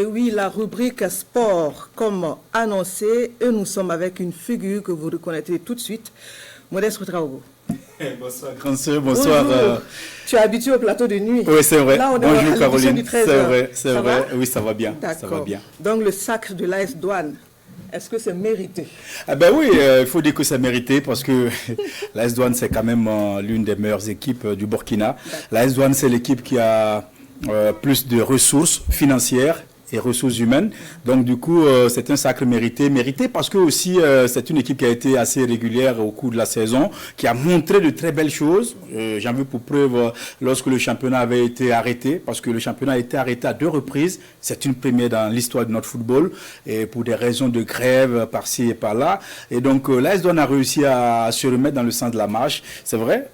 Et oui, la rubrique sport, comme annoncé, et nous sommes avec une figure que vous reconnaîtrez tout de suite, Modeste Ouedraogo. Bonsoir, grand sœur, bonsoir. Tu es habitué au plateau de nuit. Oui, c'est vrai. Là, on est bonjour à Caroline. Du 13 c'est vrai, c'est ça vrai. Va oui, ça va bien. Ça va bien. Donc, le sacre de l'AS Douane, est-ce que c'est mérité? Ah ben oui, il faut dire que c'est mérité parce que l'AS Douane, c'est quand même l'une des meilleures équipes du Burkina. L'AS Douane, c'est l'équipe qui a plus de ressources financières et ressources humaines. Donc du coup, c'est un sacre mérité. Mérité parce que aussi, c'est une équipe qui a été assez régulière au cours de la saison, qui a montré de très belles choses. J'en veux pour preuve lorsque le championnat avait été arrêté, parce que le championnat a été arrêté à 2 reprises. C'est une première dans l'histoire de notre football, et pour des raisons de grève par-ci et par-là. Et donc, l'AS Douane a réussi à se remettre dans le sens de la marche. C'est vrai,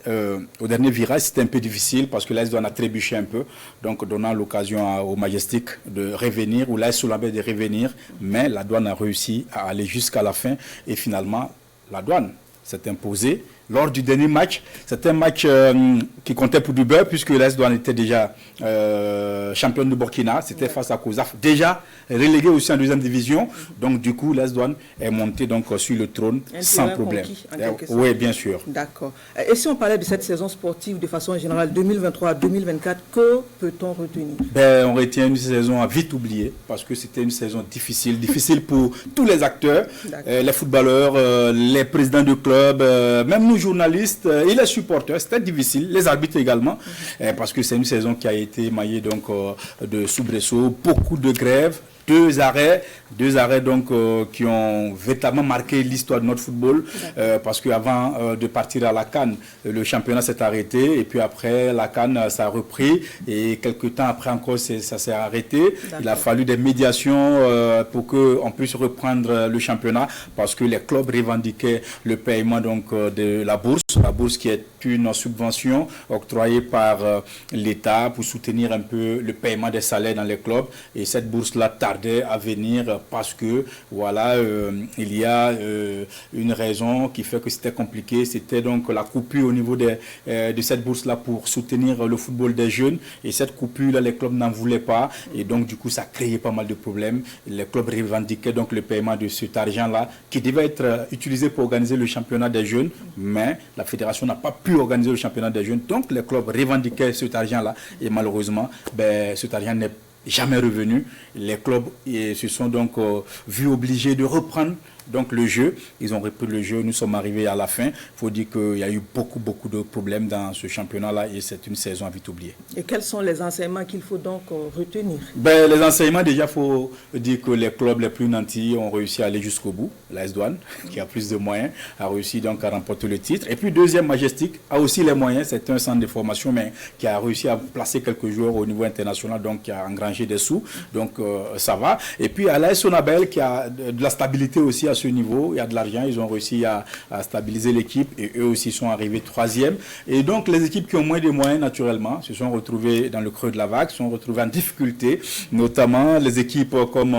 au dernier virage, c'était un peu difficile parce que l'AS Douane a trébuché un peu, donc donnant l'occasion au Majestic de revenir, ou l'AS Soulambé de revenir, mais la Douane a réussi à aller jusqu'à la fin et finalement la Douane s'est imposée lors du dernier match. C'était un match qui comptait pour du beurre puisque l'AS Douane était déjà championne de Burkina, c'était face à COSAF, déjà relégué aussi en 2e division. Donc du coup l'AS Douane est monté donc sur le trône sans problème. Oui, bien sûr. D'accord. Et si on parlait de cette saison sportive de façon générale 2023-2024, que peut-on retenir? On retient une saison à vite oubliée parce que c'était une saison difficile pour tous les acteurs, les footballeurs, les présidents de clubs, même nous journalistes et les supporters. C'était difficile, les arbitres également, parce que c'est une saison qui a été maillée donc de soubresauts, beaucoup de grèves, 2 arrêts donc qui ont véritablement marqué l'histoire de notre football, parce qu'avant de partir à la CAN, le championnat s'est arrêté et puis après la CAN ça a repris et quelques temps après encore ça s'est arrêté. Il a fallu des médiations pour qu'on puisse reprendre le championnat parce que les clubs revendiquaient le paiement donc de la bourse qui est une subvention octroyée par l'État pour soutenir un peu le paiement des salaires dans les clubs, et cette bourse-là tardait à venir parce que voilà, il y a une raison qui fait que c'était compliqué, c'était donc la coupure au niveau de cette bourse-là pour soutenir le football des jeunes, et cette coupure-là, les clubs n'en voulaient pas, et donc du coup ça créait pas mal de problèmes. Les clubs revendiquaient donc le paiement de cet argent-là qui devait être utilisé pour organiser le championnat des jeunes, mais la fédération n'a pas pu organiser le championnat des jeunes, donc les clubs revendiquaient cet argent-là, et malheureusement, cet argent n'est jamais revenu. Les clubs se sont donc vus obligés de reprendre donc le jeu. Ils ont repris le jeu, nous sommes arrivés à la fin. Il faut dire qu'il y a eu beaucoup de problèmes dans ce championnat-là et c'est une saison à vite oubliée. Et quels sont les enseignements qu'il faut donc retenir? Les enseignements, déjà, il faut dire que les clubs les plus nantis ont réussi à aller jusqu'au bout. L'AS Douane, qui a plus de moyens, a réussi donc à remporter le titre. Et puis, deuxième, Majestic a aussi les moyens. C'est un centre de formation, mais qui a réussi à placer quelques joueurs au niveau international, donc qui a engrangé des sous. Donc, ça va. Et puis, à l'AS Sonabel, qui a de la stabilité aussi à ce niveau, il y a de l'argent, ils ont réussi à stabiliser l'équipe et eux aussi sont arrivés 3e. Et donc les équipes qui ont moins de moyens naturellement se sont retrouvées dans le creux de la vague, se sont retrouvées en difficulté, notamment les équipes comme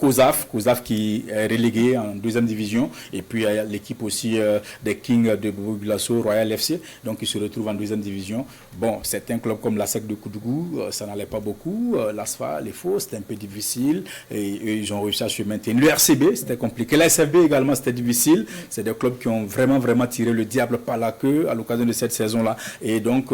COSAF qui est relégué en 2e division, et puis il y a l'équipe aussi des Kings de Bobo-Dioulasso, Royal FC, donc ils se retrouvent en 2e division. Bon, certains clubs comme la SEC de Koudougou, ça n'allait pas beaucoup, l'ASFA, les Faux, c'était un peu difficile, et ils ont réussi à se maintenir. Le RCB, c'était compliqué. La SFB également, c'était difficile. C'est des clubs qui ont vraiment tiré le diable par la queue à l'occasion de cette saison-là. Et donc,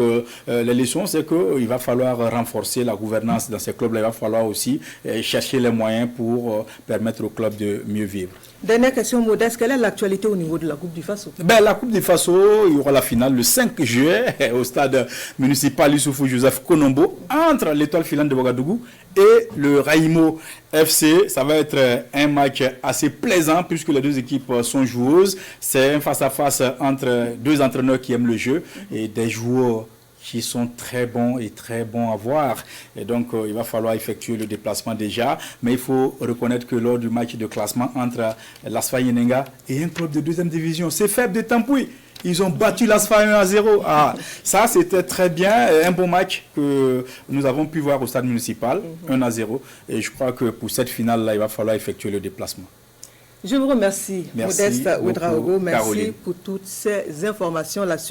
les leçons, c'est qu'il va falloir renforcer la gouvernance dans ces clubs-là. Il va falloir aussi chercher les moyens pour permettre aux clubs de mieux vivre. Dernière question, Modeste, quelle est l'actualité au niveau de la Coupe du Faso? La Coupe du Faso, il y aura la finale le 5 juillet au stade municipal Youssoufou Joseph Konombo entre l'Étoile filante de Ouagadougou et le Raïmo FC. Ça va être un match assez plaisant puisque les 2 équipes sont joueuses. C'est un face-à-face entre 2 entraîneurs qui aiment le jeu et des joueurs qui sont très bons à voir. Et donc, il va falloir effectuer le déplacement déjà. Mais il faut reconnaître que lors du match de classement entre l'ASFA Yenenga et un club de 2e division, c'est faible de Tampoui. Ils ont battu l'ASFA 1-0. Ça, c'était très bien. Un bon match que nous avons pu voir au stade municipal, 1-0. Et je crois que pour cette finale-là, il va falloir effectuer le déplacement. Je vous remercie, Merci Modeste Ouedraogo. Merci Caroline. pour toutes ces informations. La suite